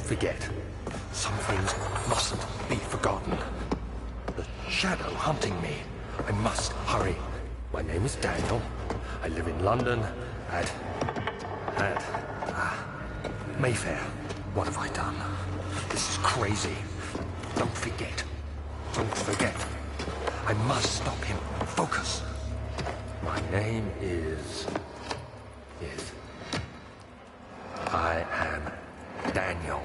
forget. Some things mustn't be forgotten. The shadow hunting me. I must hurry. My name is Daniel. I live in London at Mayfair. What have I done? This is crazy. Don't forget. Don't forget. I must stop him. Focus. My name is... I am Daniel.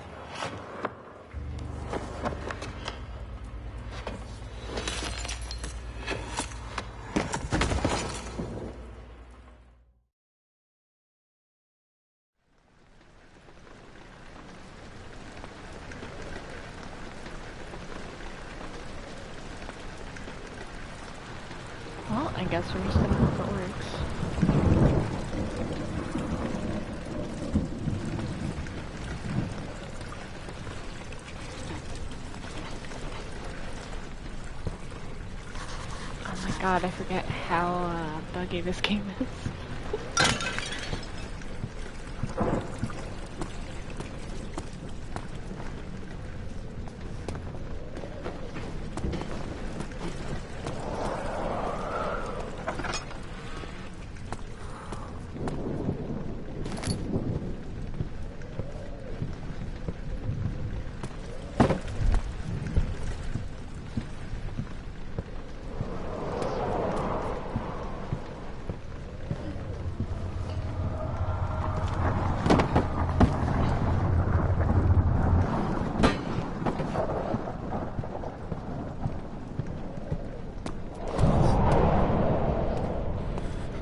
Well, I guess we're just gonna hope it works. Oh my god, I forget how buggy this game is.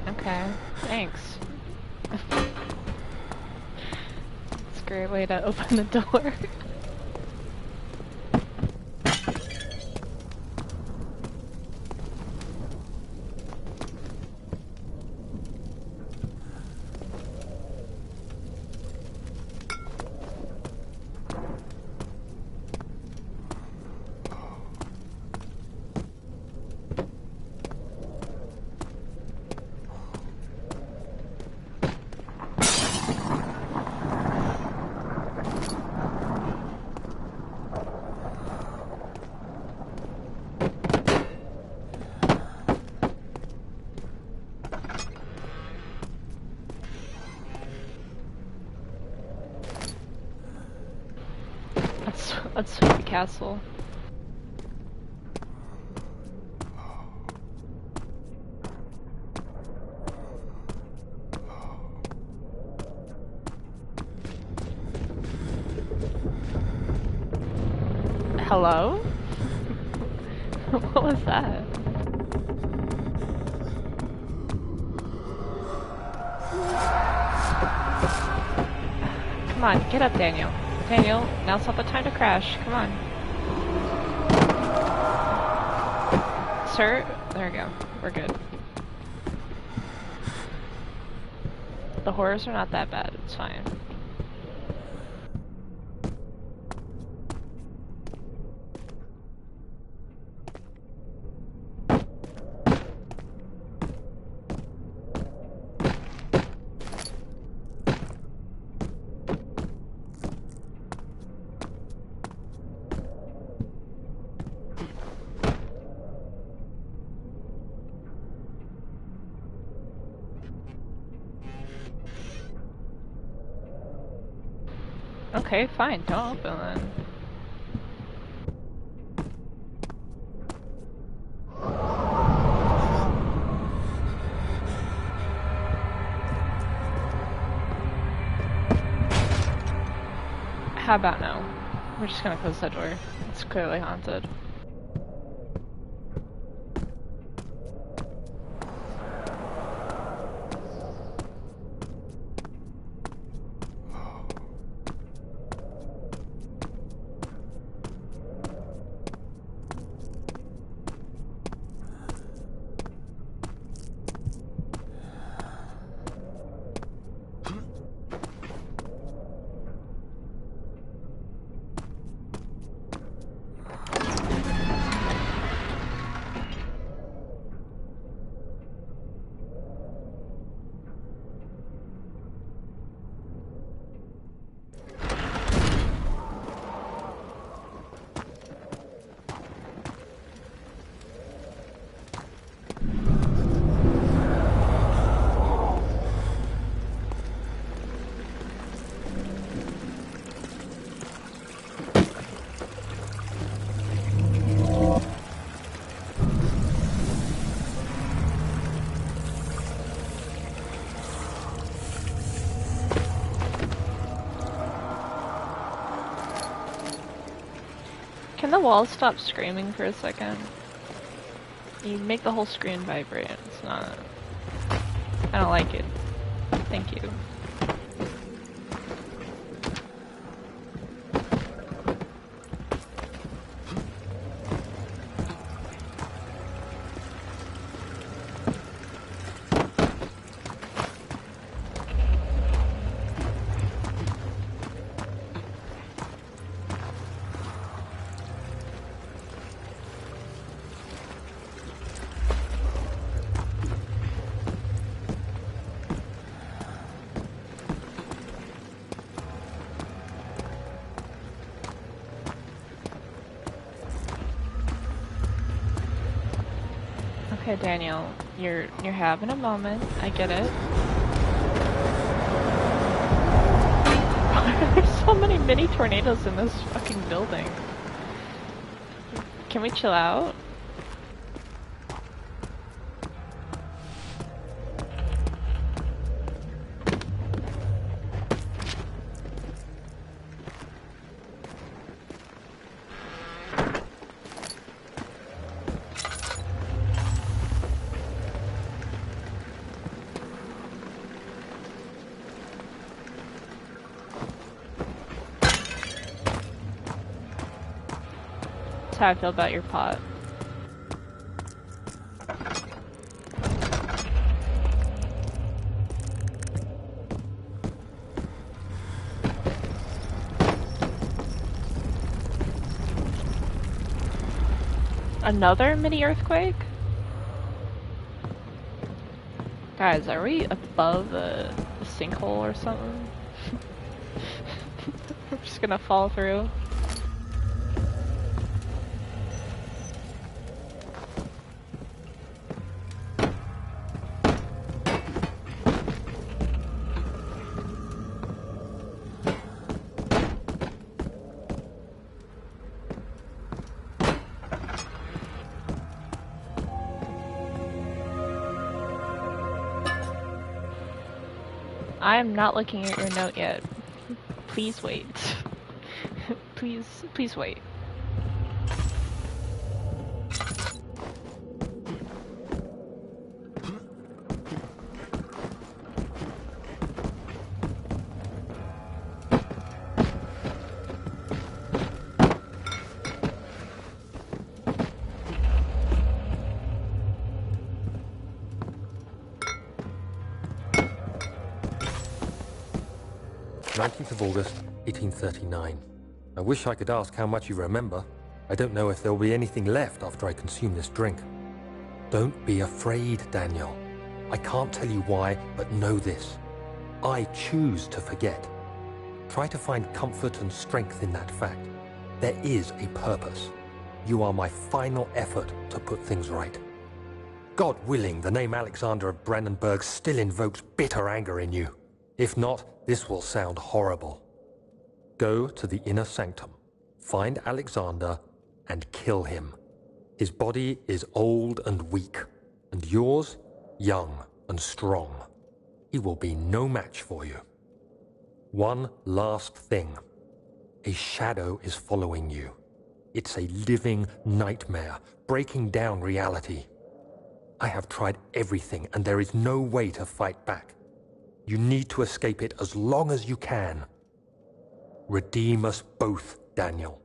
Okay, thanks. It's a great way to open the door. Let's sweep the castle. Hello? What was that? Come on, get up, Daniel. Daniel, now's not the time to crash. Come on. Sir? There we go. We're good. The horrors are not that bad. It's fine. Okay, fine. Don't open then. How about no? We're just gonna close that door. It's clearly haunted. Can the walls stop screaming for a second? You make the whole screen vibrate. It's not... I don't like it. Thank you. Okay, Daniel, you're having a moment. I get it. There's so many mini tornadoes in this fucking building. Can we chill out? That's how I feel about your pot. Another mini earthquake? Guys, are we above a sinkhole or something? We're just gonna fall through. I am not looking at your note yet. Please wait. Please wait. August, 1839. I wish I could ask how much you remember. I don't know if there will be anything left after I consume this drink. Don't be afraid, Daniel. I can't tell you why, but know this. I choose to forget. Try to find comfort and strength in that fact. There is a purpose. You are my final effort to put things right. God willing, the name Alexander of Brandenburg still invokes bitter anger in you. If not, this will sound horrible. Go to the inner sanctum, find Alexander, and kill him. His body is old and weak, and yours, young and strong. He will be no match for you. One last thing. A shadow is following you. It's a living nightmare, breaking down reality. I have tried everything, and there is no way to fight back. You need to escape it as long as you can. Redeem us both, Daniel.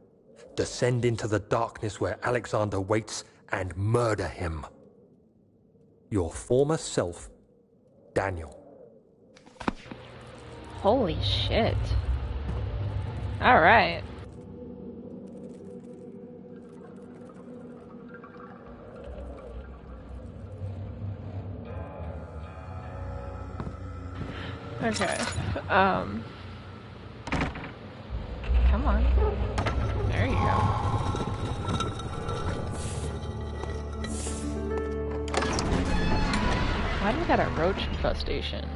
Descend into the darkness where Alexander waits and murder him. Your former self, Daniel. Holy shit. Alright. Okay, come on. There you go. Why do we got a roach infestation?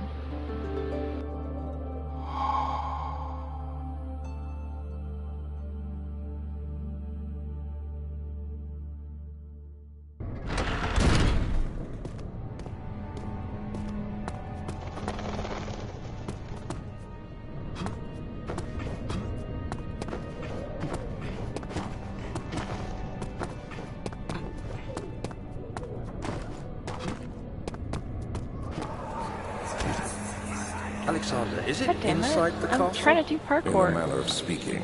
Alexander, is it God damn it. inside the I'm castle? trying to do In a parkour. manner of speaking.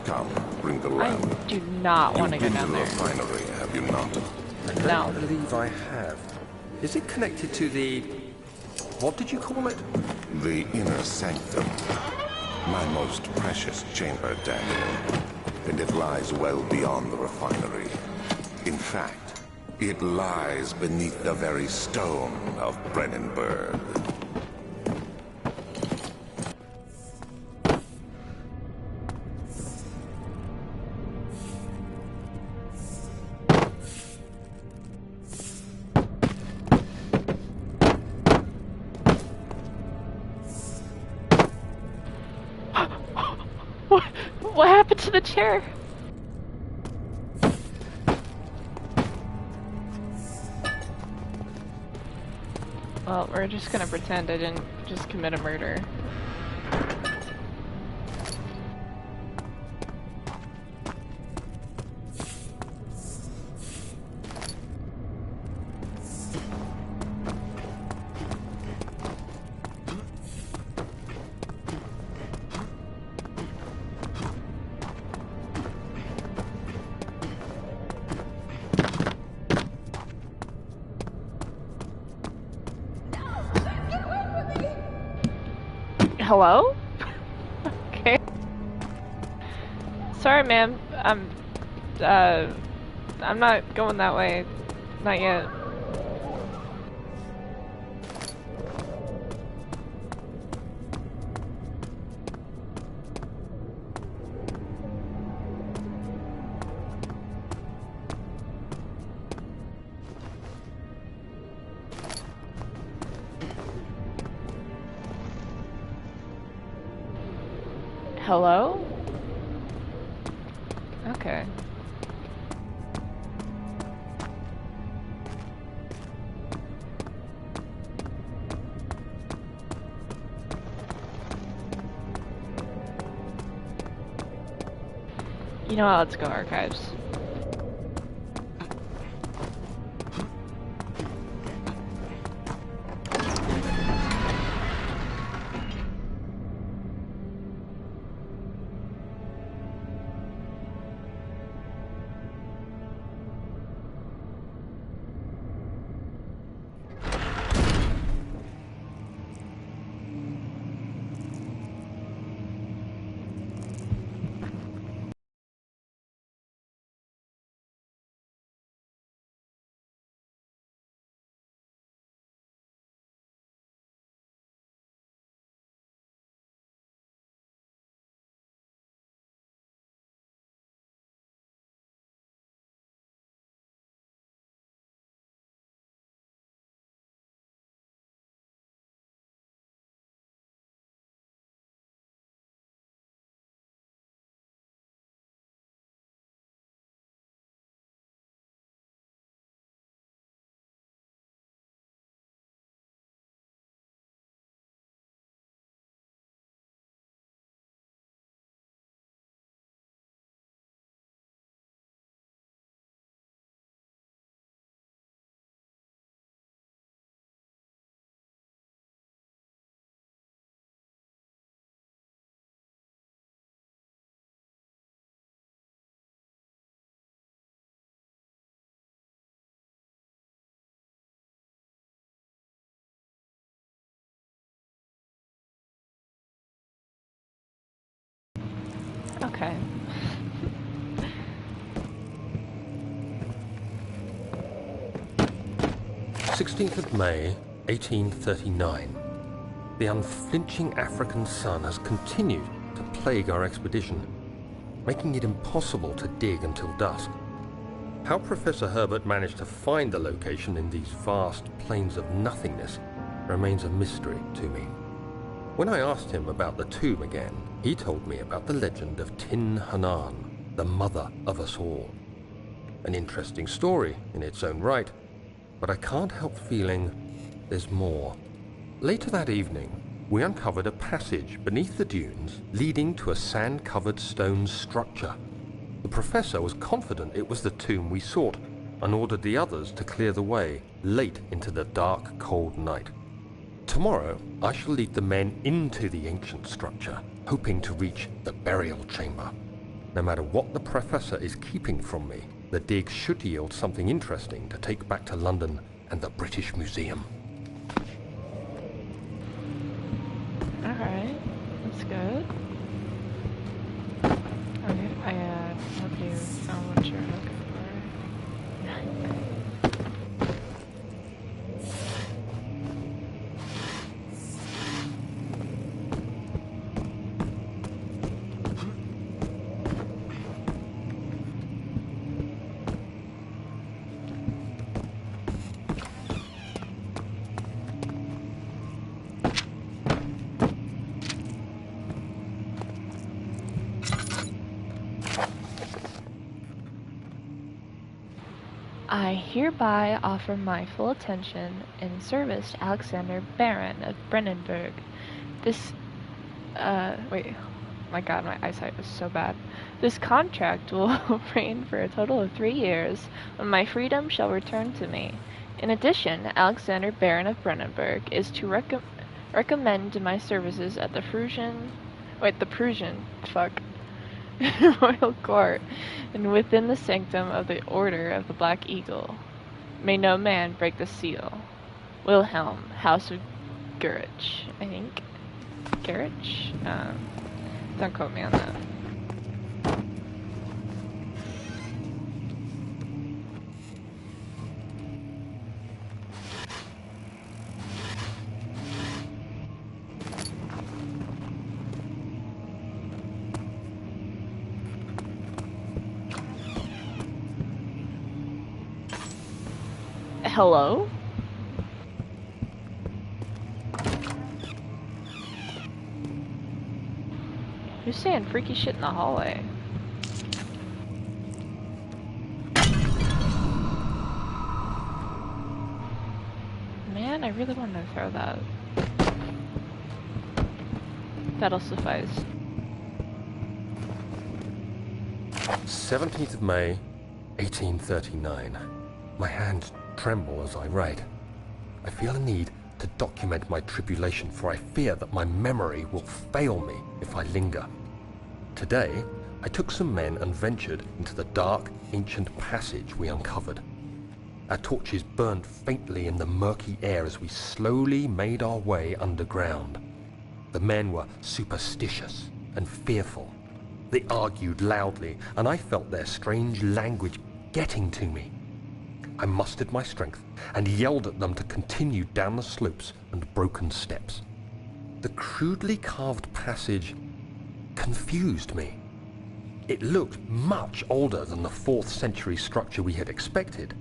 Come, bring the I lamp. do not want to You've go been to down the there. refinery, have you not? I No. don't believe I have. Is it connected to the... what did you call it? The inner sanctum. My most precious chamber, Daniel. And it lies well beyond the refinery. In fact, it lies beneath the very stone of Brennenburg. What happened to the chair? Well, we're just gonna pretend I didn't just commit a murder. Hello? Okay. Sorry, ma'am. I'm not going that way. Not yet. Hello? Okay. You know what, let's go archives. Okay. 16th of May, 1839. The unflinching African sun has continued to plague our expedition, making it impossible to dig until dusk. How Professor Herbert managed to find the location in these vast plains of nothingness remains a mystery to me. When I asked him about the tomb again, he told me about the legend of Tin Hanan, the mother of us all. An interesting story in its own right, but I can't help feeling there's more. Later that evening, we uncovered a passage beneath the dunes leading to a sand-covered stone structure. The professor was confident it was the tomb we sought and ordered the others to clear the way late into the dark, cold night. Tomorrow, I shall lead the men into the ancient structure, hoping to reach the burial chamber. No matter what the Professor is keeping from me, the dig should yield something interesting to take back to London and the British Museum. Alright, that's good. Okay, I hope you found what you're looking for. I hereby offer my full attention and service to Alexander, Baron of Brennenburg. This, wait, my god, my eyesight is so bad. This contract will reign for a total of 3 years, when my freedom shall return to me. In addition, Alexander, Baron of Brennenburg, is to recommend my services at the Prussian, Royal Court, and within the sanctum of the Order of the Black Eagle. May no man break the seal. Wilhelm, House of Gurich, I think. Gurich? Don't quote me on that. Hello? Who's saying freaky shit in the hallway? Man, I really wanted to throw that. That'll suffice. 17th of May, 1839. My hands tremble as I write. I feel a need to document my tribulation, for I fear that my memory will fail me if I linger. Today, I took some men and ventured into the dark, ancient passage we uncovered. Our torches burned faintly in the murky air as we slowly made our way underground. The men were superstitious and fearful. They argued loudly, and I felt their strange language getting to me. I mustered my strength and yelled at them to continue down the slopes and broken steps. The crudely carved passage confused me. It looked much older than the 4th century structure we had expected.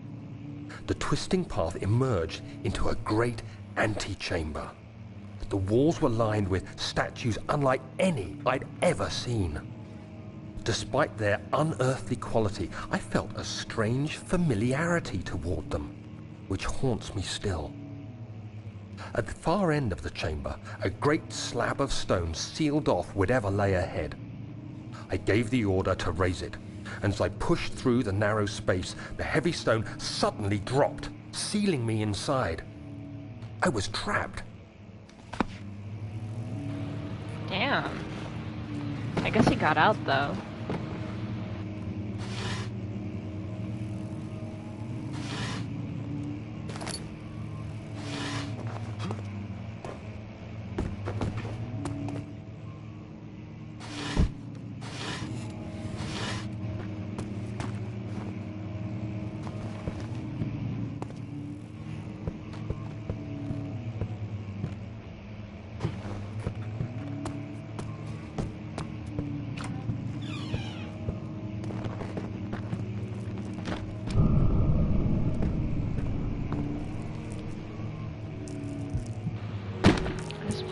The twisting path emerged into a great antechamber. The walls were lined with statues unlike any I'd ever seen. Despite their unearthly quality, I felt a strange familiarity toward them, which haunts me still. At the far end of the chamber, a great slab of stone sealed off whatever lay ahead. I gave the order to raise it, and as I pushed through the narrow space, the heavy stone suddenly dropped, sealing me inside. I was trapped. Damn. I guess he got out though.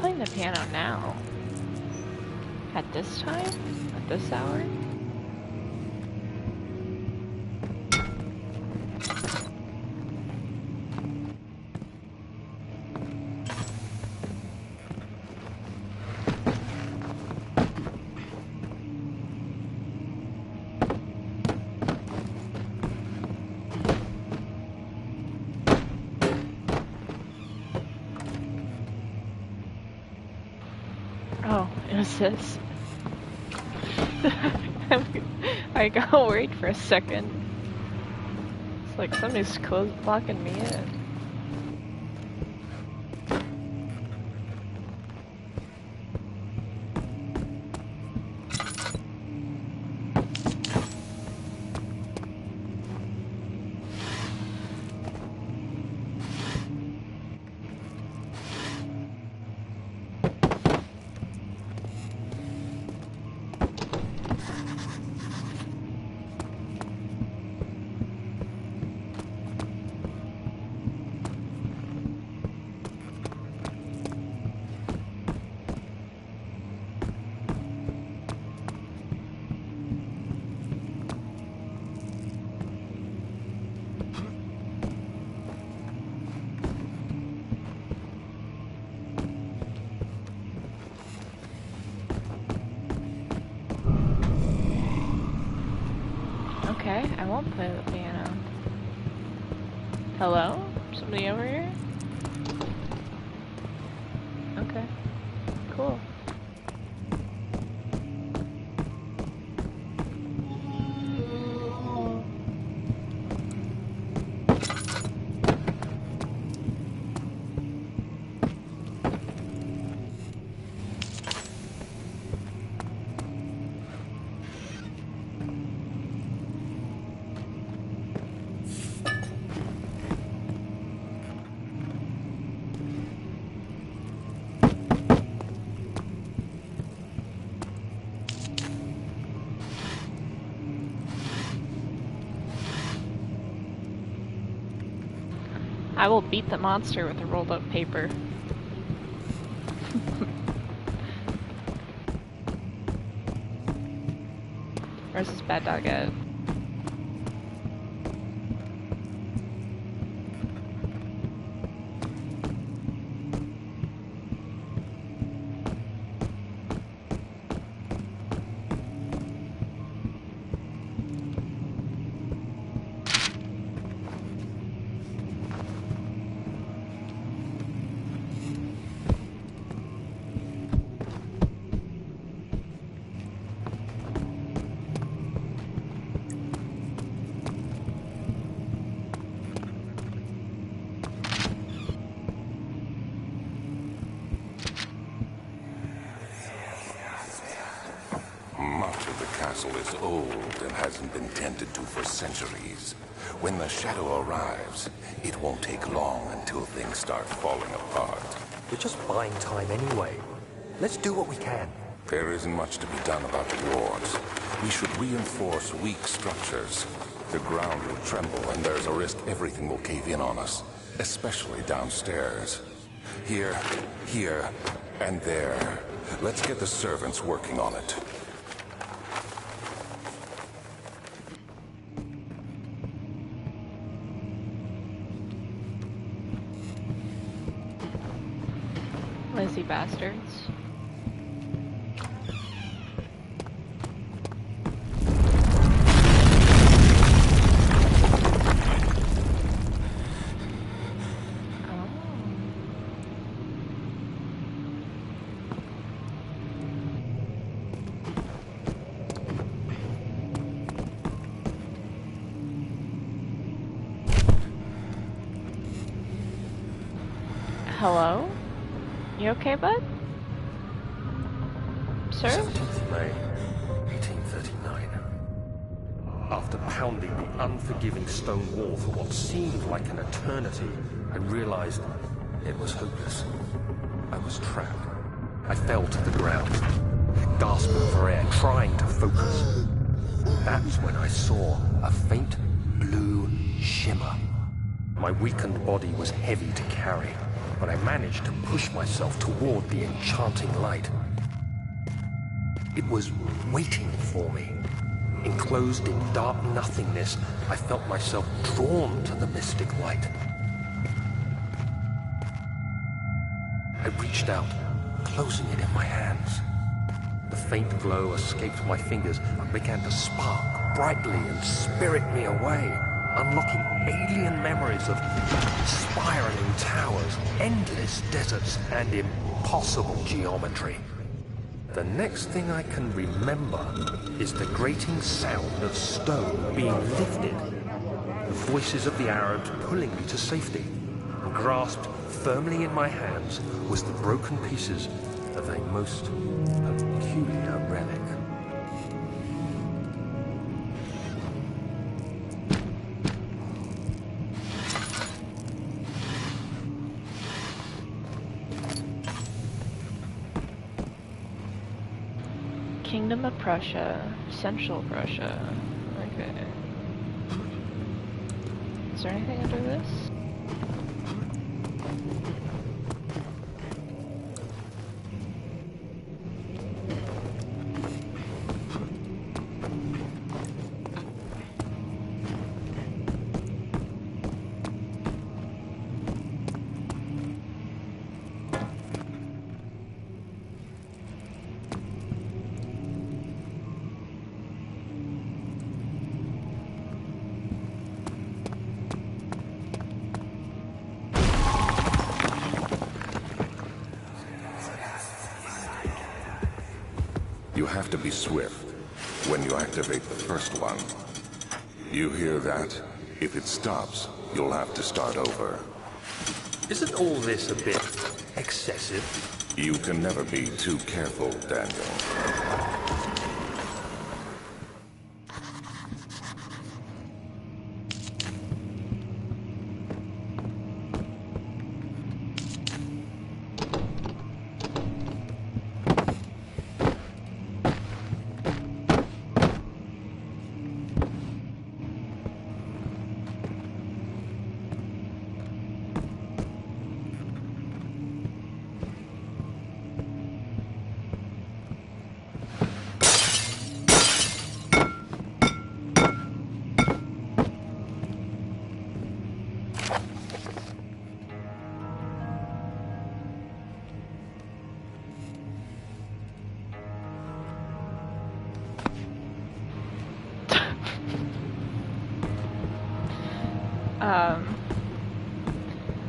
Playing the piano now. At this time? At this hour? nemesis. I got worried for a second. It's like somebody's blocking me in. Okay, I won't play the piano. Hello? Somebody over here? Okay. Cool. I will beat the monster with a rolled up paper. Where's this bad dog at? Is old and hasn't been tended to for centuries. When the shadow arrives, it won't take long until things start falling apart. We're just buying time anyway. Let's do what we can. There isn't much to be done about the wards. We should reinforce weak structures. The ground will tremble and there's a risk everything will cave in on us, especially downstairs. Here, and there. Let's get the servants working on it. Lazy bastards. Hello? You okay, bud? Sir? 17th May, 1839. After pounding the unforgiving stone wall for what seemed like an eternity, I realized it was hopeless. I was trapped. I fell to the ground, gasping for air, trying to focus. That's when I saw a faint blue shimmer. My weakened body was heavy to carry, but I managed to push myself toward the enchanting light. It was waiting for me. Enclosed in dark nothingness, I felt myself drawn to the mystic light. I reached out, closing it in my hands. The faint glow escaped my fingers and began to spark brightly and spirit me away, unlocking alien memories of spiraling towers, endless deserts, and impossible geometry. The next thing I can remember is the grating sound of stone being lifted, the voices of the Arabs pulling me to safety, and grasped firmly in my hands was the broken pieces of a most peculiar relic. Kingdom of Prussia, Central Prussia. Okay. Is there anything under this? You have to be swift when you activate the first one. You hear that? If it stops, you'll have to start over. Isn't all this a bit excessive? You can never be too careful, Daniel.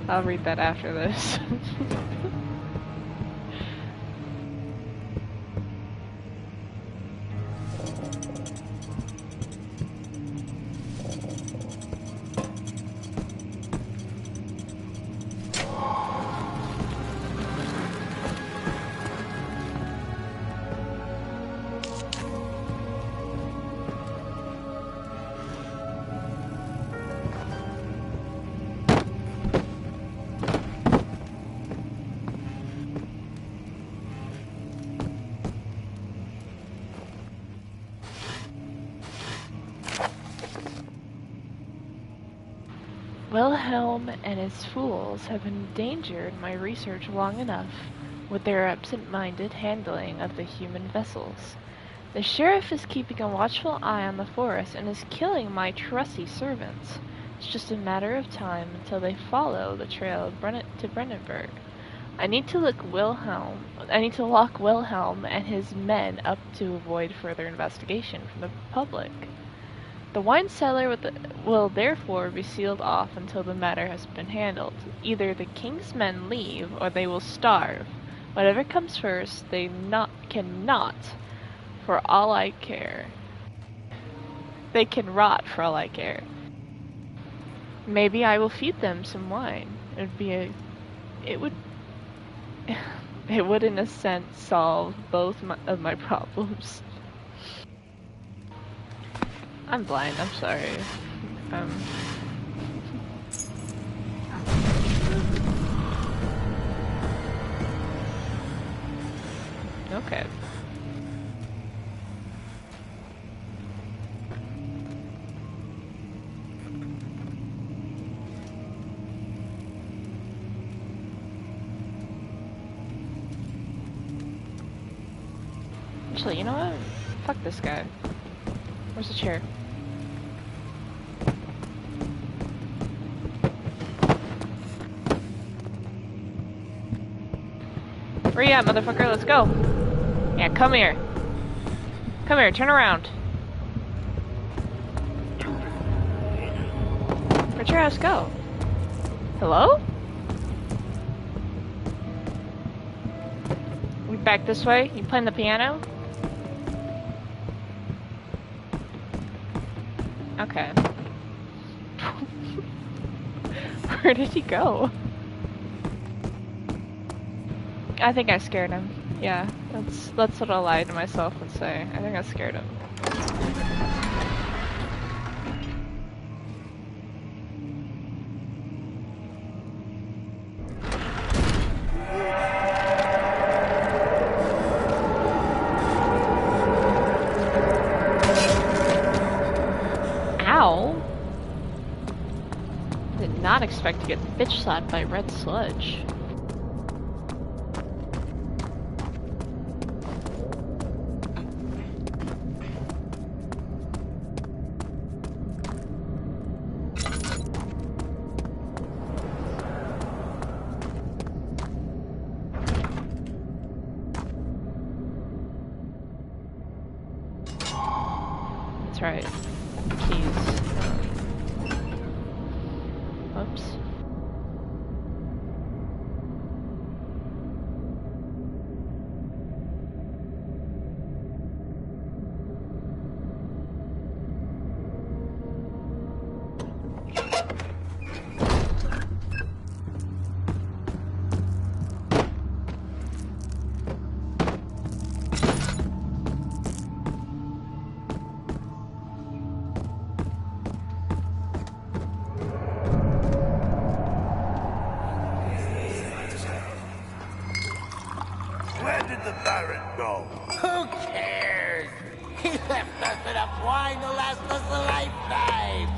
I'll read that after this. Wilhelm and his fools have endangered my research long enough with their absent-minded handling of the human vessels. The sheriff is keeping a watchful eye on the forest and is killing my trusty servants. It's just a matter of time until they follow the trail to Brandenburg. I need to lock Wilhelm and his men up to avoid further investigation from the public. The wine cellar will therefore be sealed off until the matter has been handled. Either the king's men leave, or they will starve. Whatever comes first, they cannot, for all I care. They can rot for all I care. Maybe I will feed them some wine. It would in a sense solve both of my problems. I'm blind, I'm sorry. Okay. Actually, you know what? Fuck this guy. Where's the chair? Where you at, motherfucker? Let's go. Yeah, come here. Come here, turn around. Where'd your ass go? Hello? We back this way. You playing the piano? Okay. Where did he go? I think I scared him. Yeah, that's what I'll lie to myself and say. I think I scared him. Ow! Did not expect to get bitch slapped by red sludge. That's right. Keys. Whoops. Where did the Baron go? Who cares? He left us enough wine to last us a lifetime.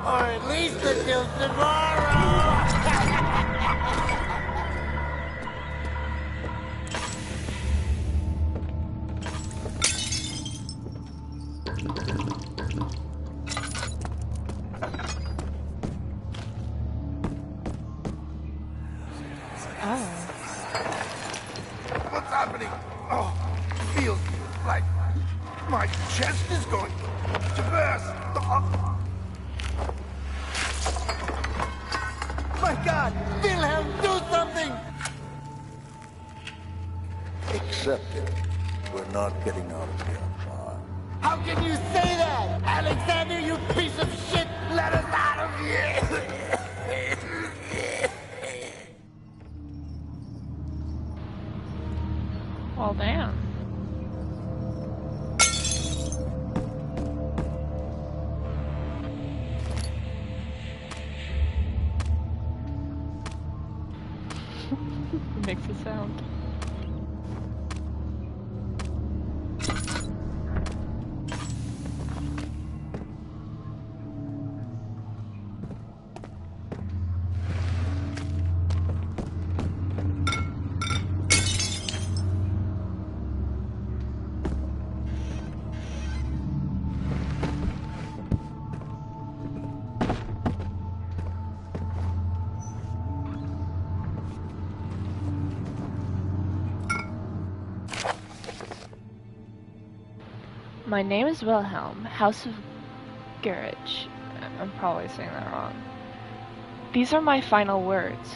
Or at least until tomorrow. Oh. What's happening? Oh, feels like my chest is going to burst. Oh. My God! Wilhelm, do something! Accept it. We're not getting out of here alive. How can you say that? Alexander, you piece of shit! Let us out of here! Well, damn. Makes a sound. My name is Wilhelm, House of Garage. I'm probably saying that wrong. These are my final words.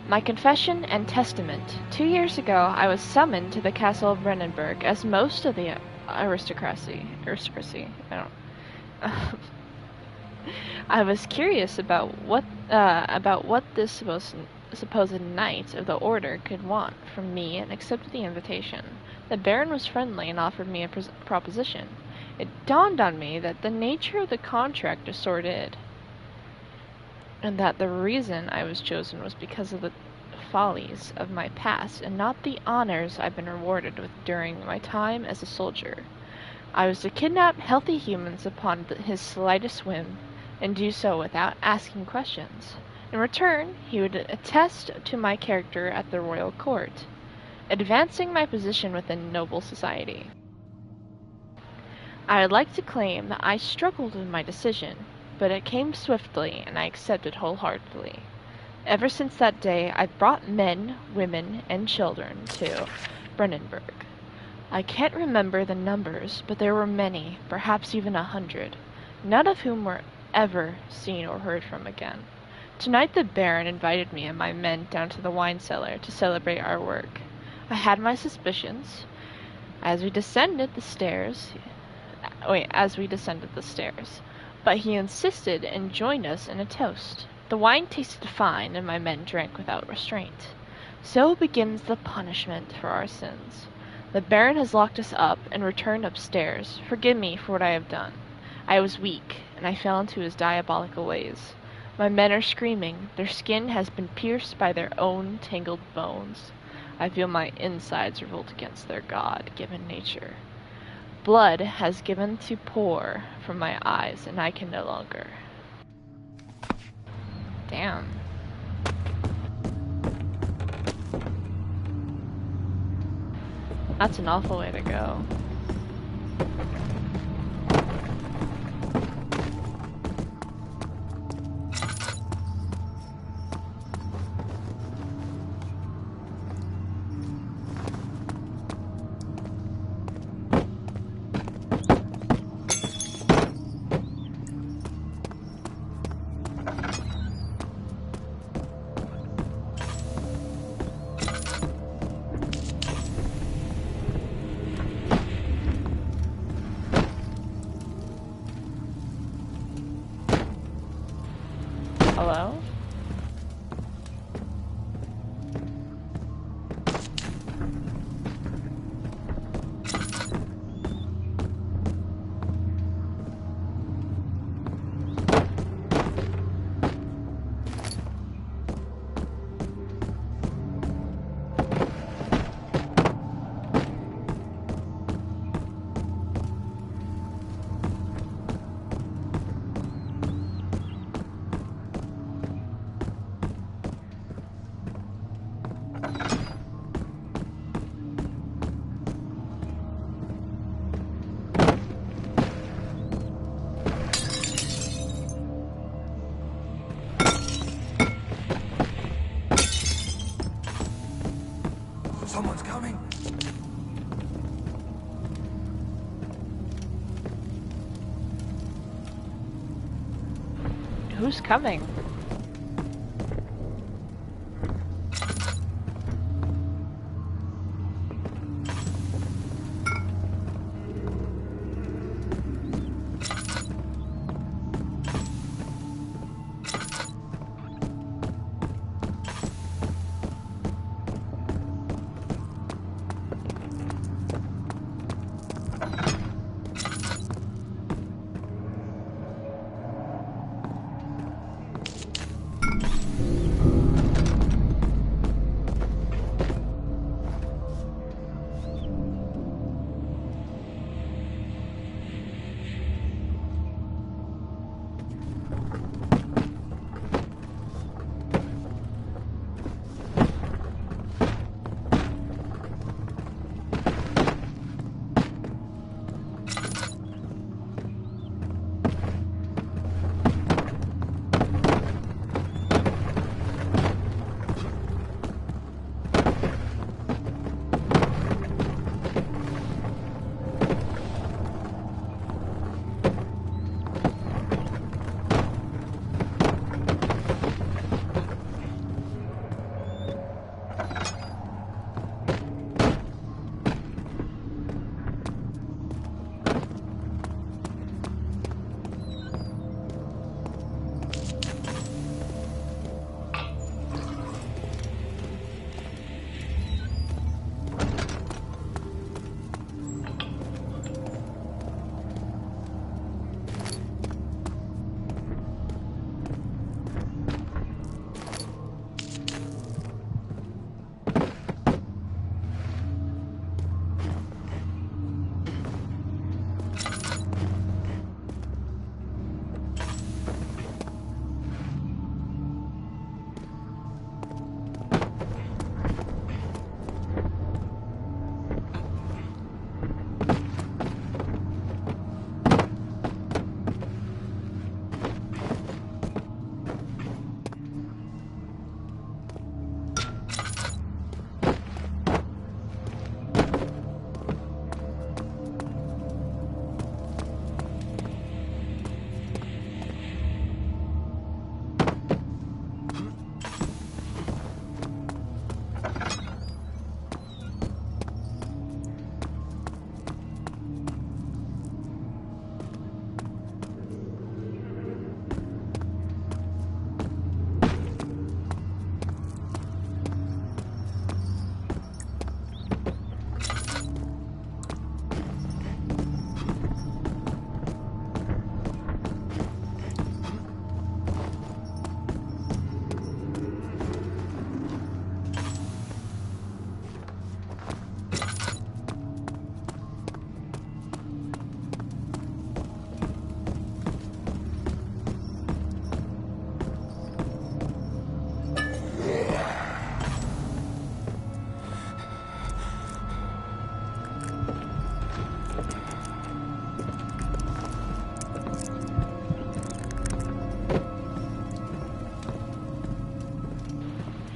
My confession and testament. 2 years ago, I was summoned to the castle of Brennenburg, as most of the aristocracy, I don't. I was curious about what this supposed knight of the order could want from me, and accepted the invitation. The Baron was friendly and offered me a proposition. It dawned on me that the nature of the contract is sordid, and that the reason I was chosen was because of the follies of my past, and not the honors I've been rewarded with during my time as a soldier. I was to kidnap healthy humans upon his slightest whim, and do so without asking questions. In return, he would attest to my character at the royal court, advancing my position within noble society. I would like to claim that I struggled with my decision, but it came swiftly, and I accepted wholeheartedly. Ever since that day, I've brought men, women, and children to Brennenburg. I can't remember the numbers, but there were many, perhaps even 100, none of whom were ever seen or heard from again. Tonight the Baron invited me and my men down to the wine cellar to celebrate our work. I had my suspicions. As we descended the stairs, but he insisted and joined us in a toast. The wine tasted fine, and my men drank without restraint. So begins the punishment for our sins. The Baron has locked us up and returned upstairs. Forgive me for what I have done. I was weak, and I fell into his diabolical ways. My men are screaming. Their skin has been pierced by their own tangled bones. I feel my insides revolt against their God-given nature. Blood has given to pour from my eyes, and I can no longer. Damn. That's an awful way to go. Hello? Someone's coming. Who's coming?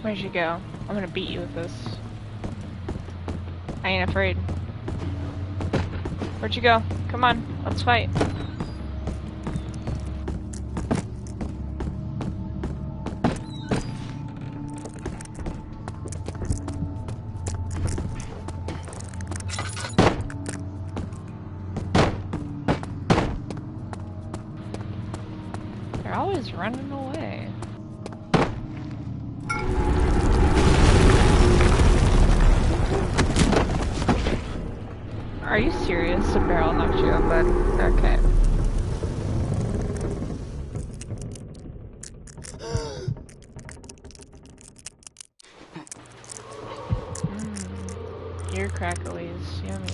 Where'd you go? I'm gonna beat you with this. I ain't afraid. Where'd you go? Come on, let's fight. They're always running away. Are you serious? The barrel knocked you out, bud. Okay. Ear cracklies, yummy.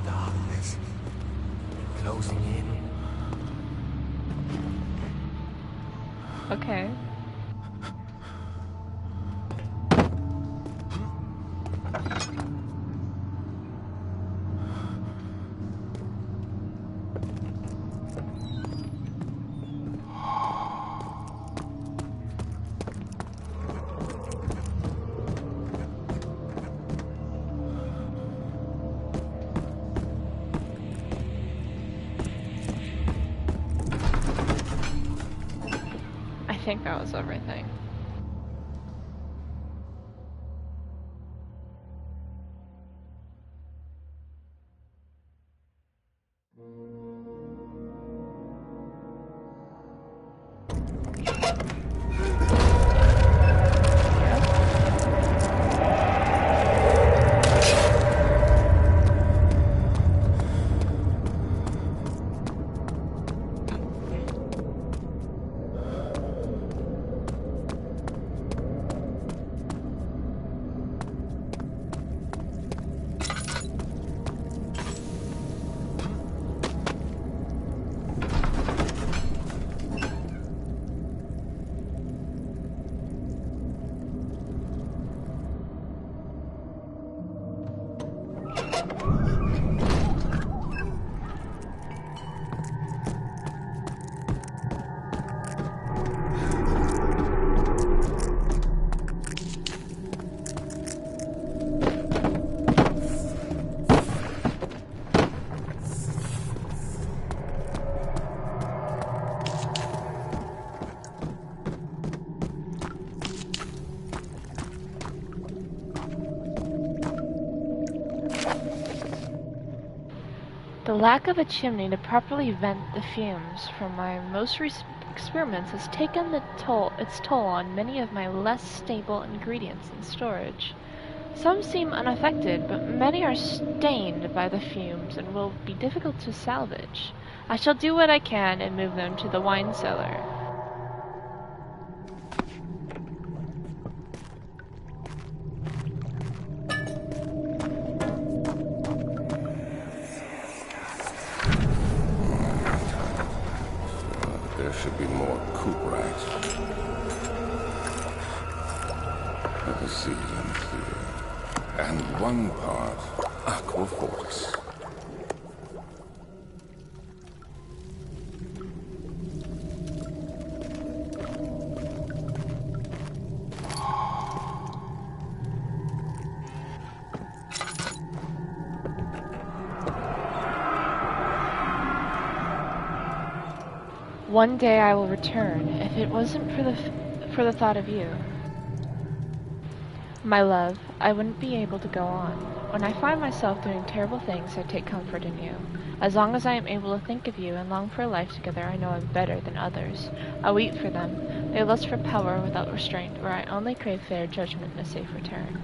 Darkness. Closing in. Okay. I think that was everything. The lack of a chimney to properly vent the fumes from my most recent experiments has taken its toll on many of my less stable ingredients in storage. Some seem unaffected, but many are stained by the fumes and will be difficult to salvage. I shall do what I can and move them to the wine cellar. There should be more coop racks. Let me see them clear. And one part aquafortis. One day I will return, if it wasn't for the thought of you. My love, I wouldn't be able to go on. When I find myself doing terrible things, I take comfort in you. As long as I am able to think of you and long for a life together, I know I'm better than others. I weep for them. They lust for power without restraint, where I only crave fair judgment and a safe return.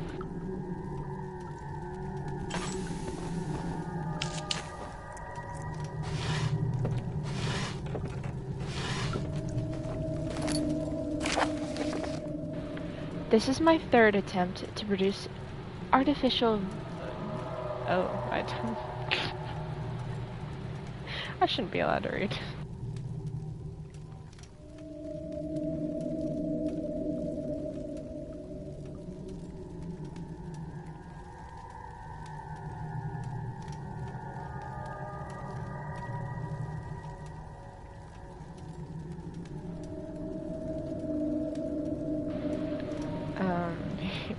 This is my third attempt to produce artificial... Oh, I don't... I shouldn't be allowed to read.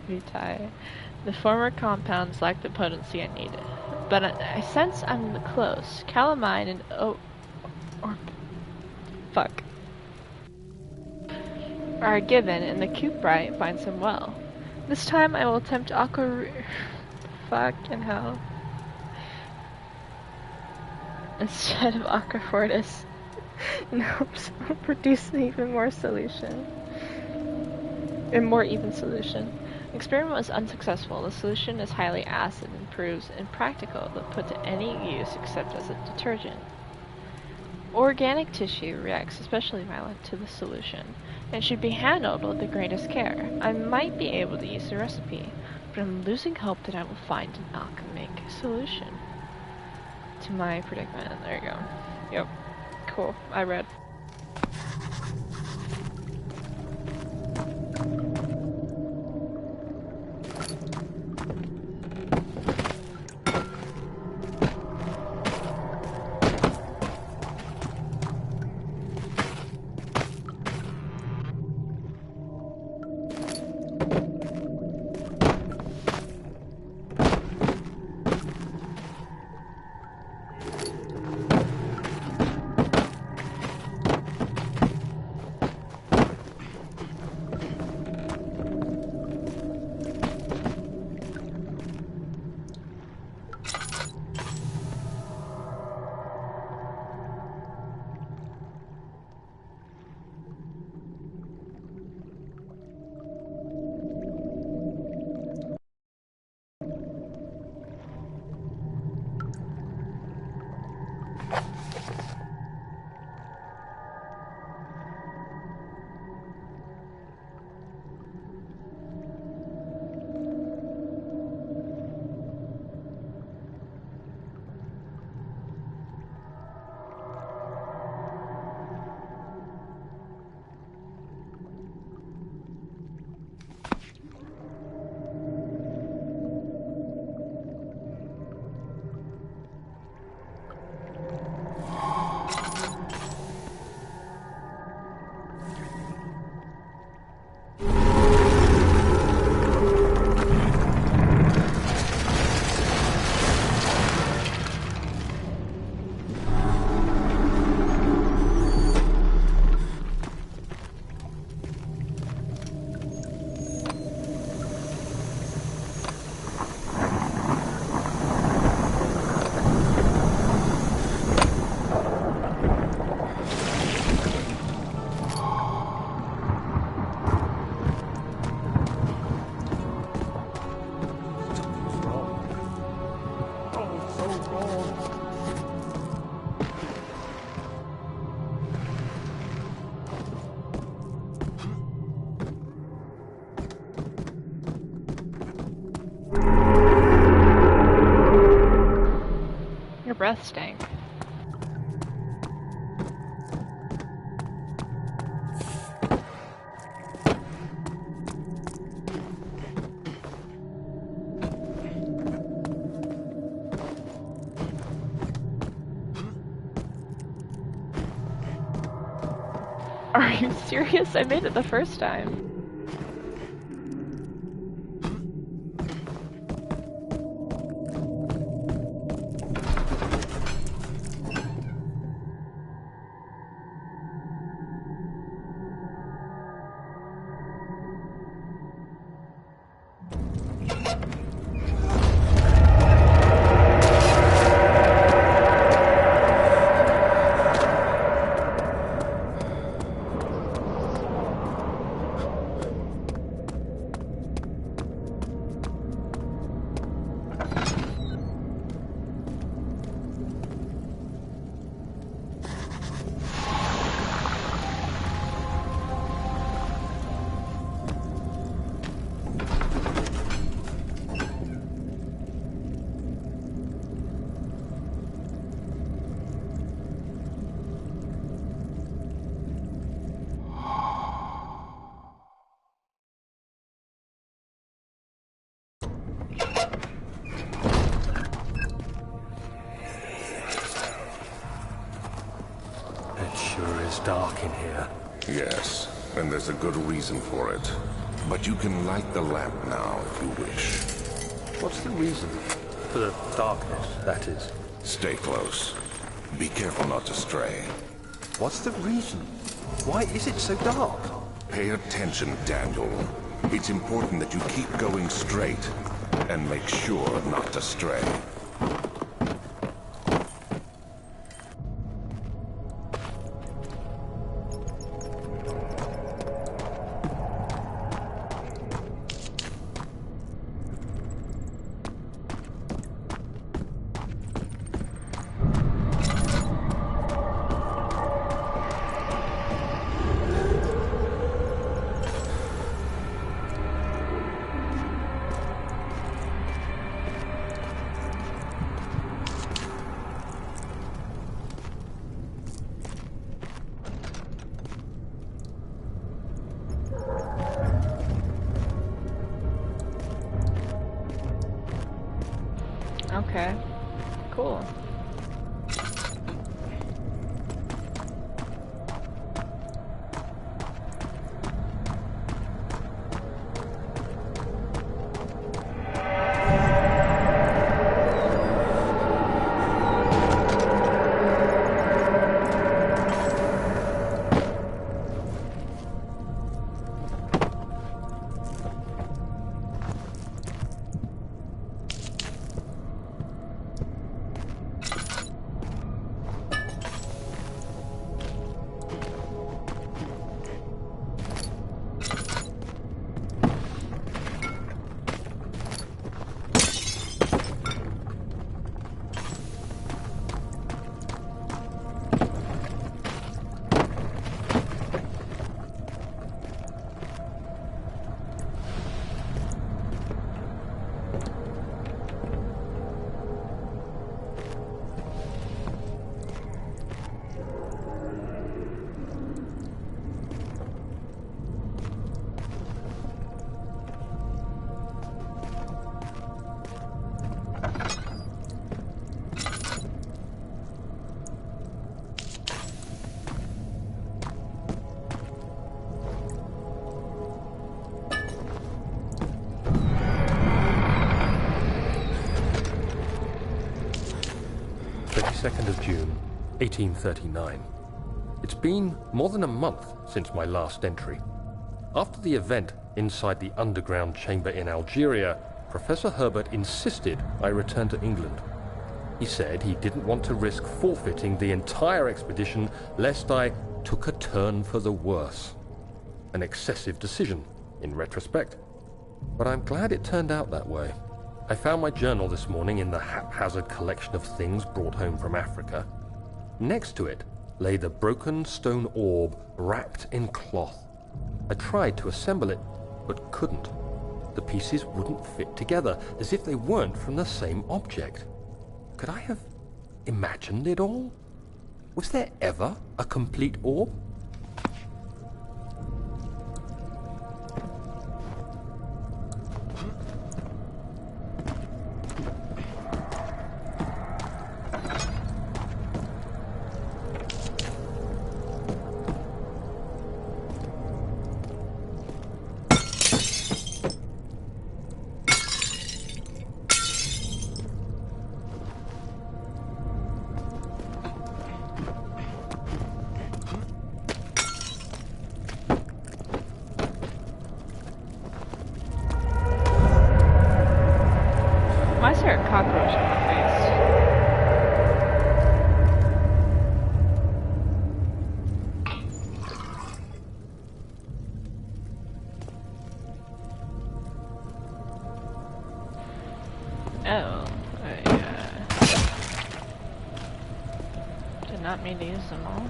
Vitae. The former compounds lack the potency I needed. But I sense I'm close. Calamine and fuck. Are given, and the cuprite finds him well. This time I will attempt fucking hell. Instead of Aquafortis. Nope, so produce an even more solution. A more even solution. The experiment was unsuccessful. The solution is highly acid and proves impractical to put to any use except as a detergent. Organic tissue reacts especially violent to the solution, and should be handled with the greatest care. I might be able to use the recipe, but I'm losing hope that I will find an alchemic solution to my predicament. There you go. Yep. Cool. I read. Your breath stank. Are you serious? I made it the first time. It sure is dark in here. Yes, and there's a good reason for it. But you can light the lamp now if you wish. What's the reason? For the darkness, that is. Stay close. Be careful not to stray. What's the reason? Why is it so dark? Pay attention, Daniel. It's important that you keep going straight and make sure not to stray. Okay. Cool. June 1839. It's been more than a month since my last entry. After the event inside the underground chamber in Algeria, Professor Herbert insisted I return to England. He said he didn't want to risk forfeiting the entire expedition lest I took a turn for the worse. An excessive decision, in retrospect. But I'm glad it turned out that way. I found my journal this morning in the haphazard collection of things brought home from Africa. Next to it lay the broken stone orb wrapped in cloth. I tried to assemble it, but couldn't. The pieces wouldn't fit together, as if they weren't from the same object. Could I have imagined it all? Was there ever a complete orb? Why is there a cockroach on my face? Oh, I did not mean to use them all.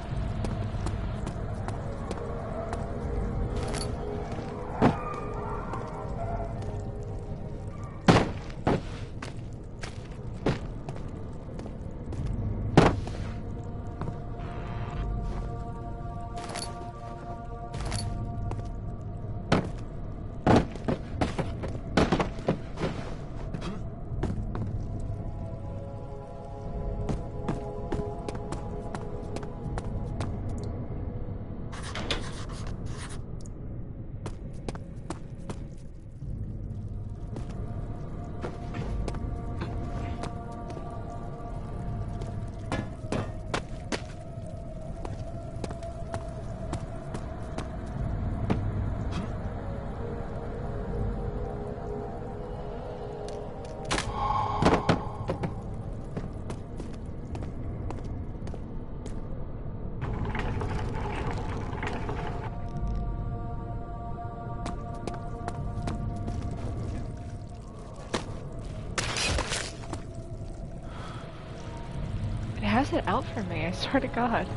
works it out for me, I swear to God.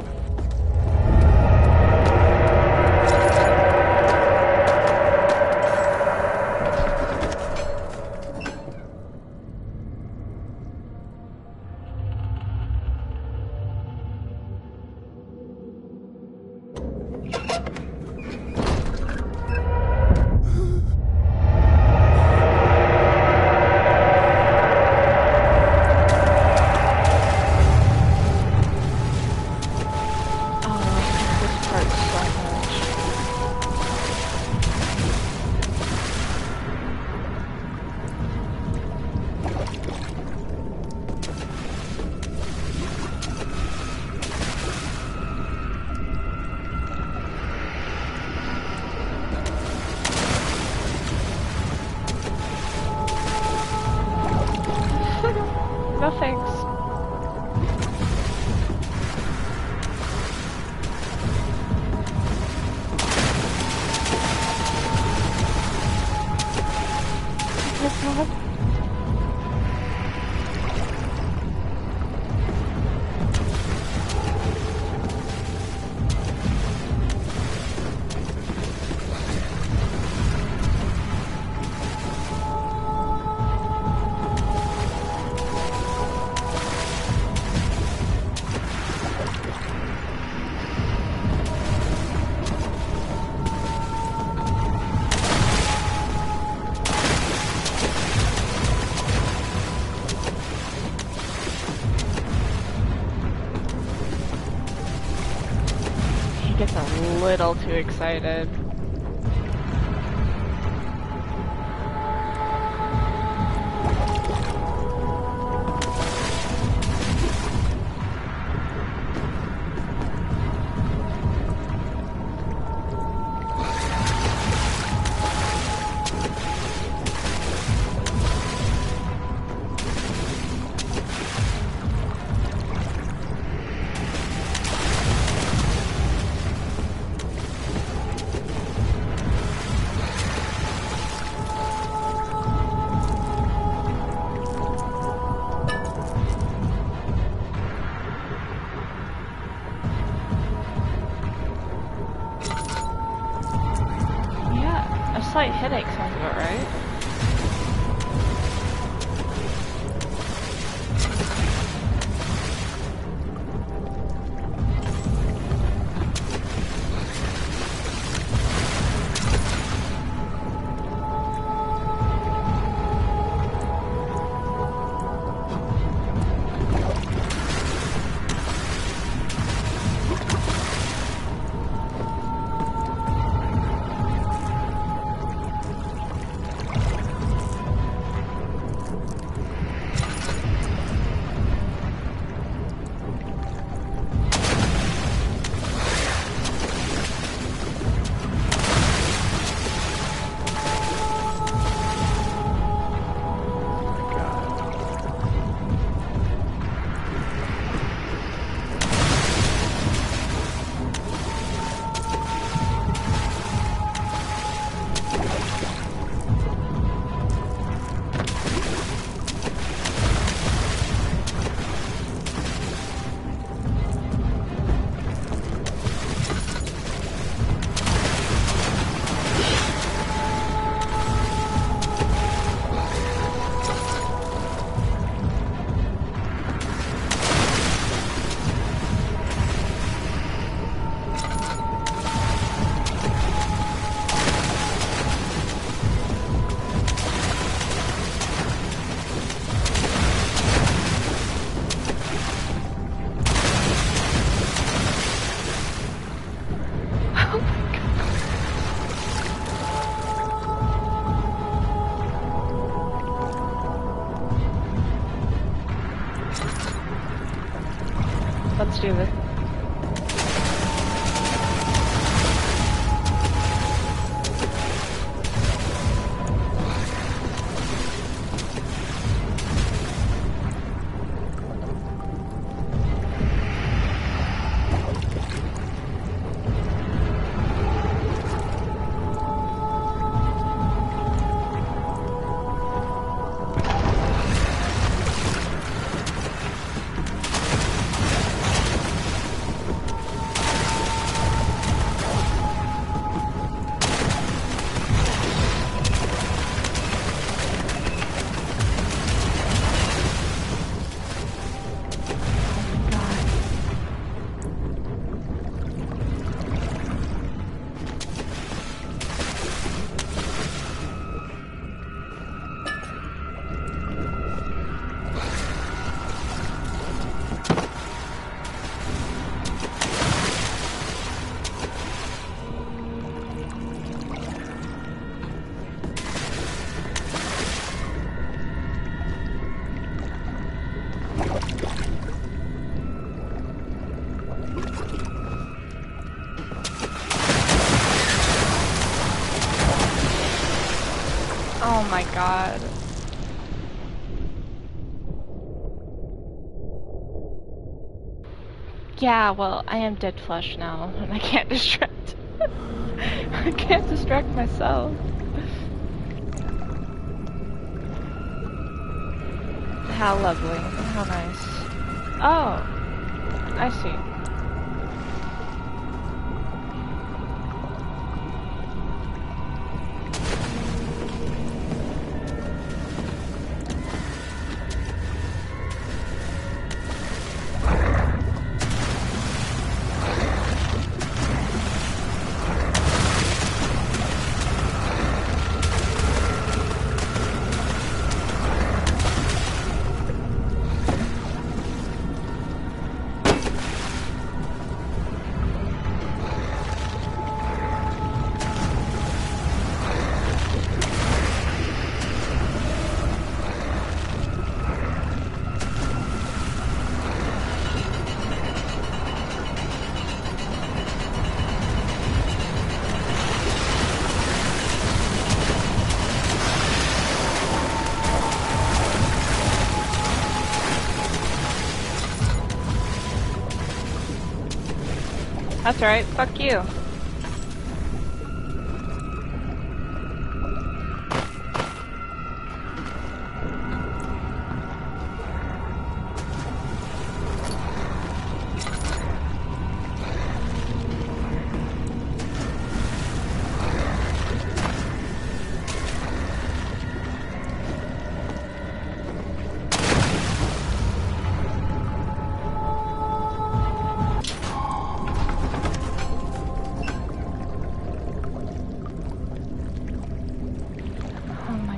No thanks. Oh my God. He gets a little too excited. Yeah, a slight headache sounds about right. my god. Yeah, well, I am dead flush now, and I can't distract. I can't distract myself. How lovely. How nice. Oh, I see. That's right, fuck you.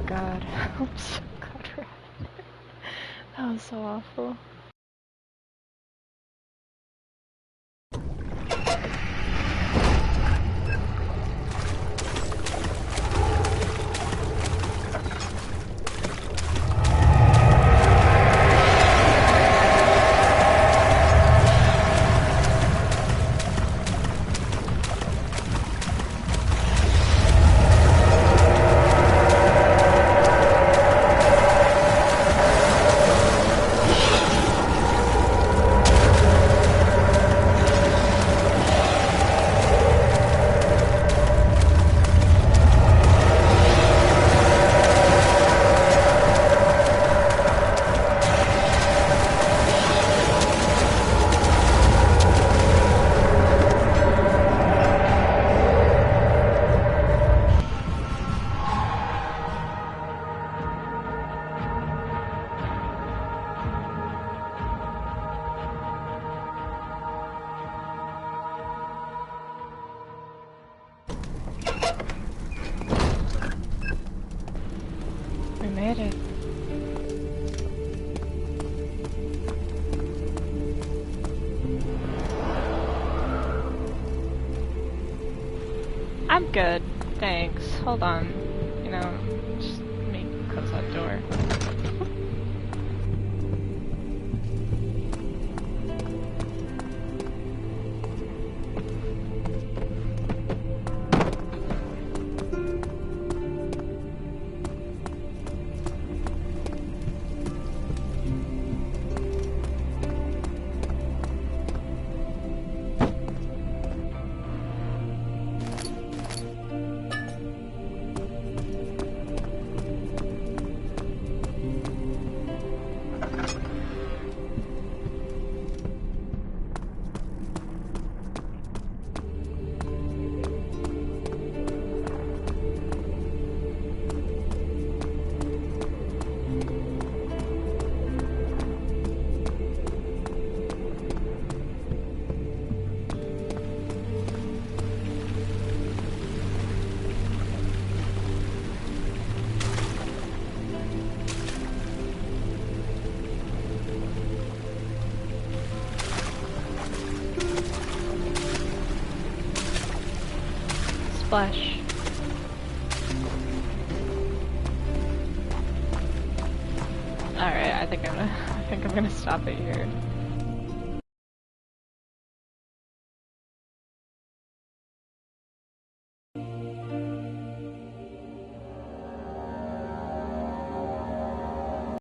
God, I'm so glad. That was so awful. We made it. I'm good, thanks. Hold on. You know, just let me close that door. Splash. Alright, I think I'm gonna stop it here.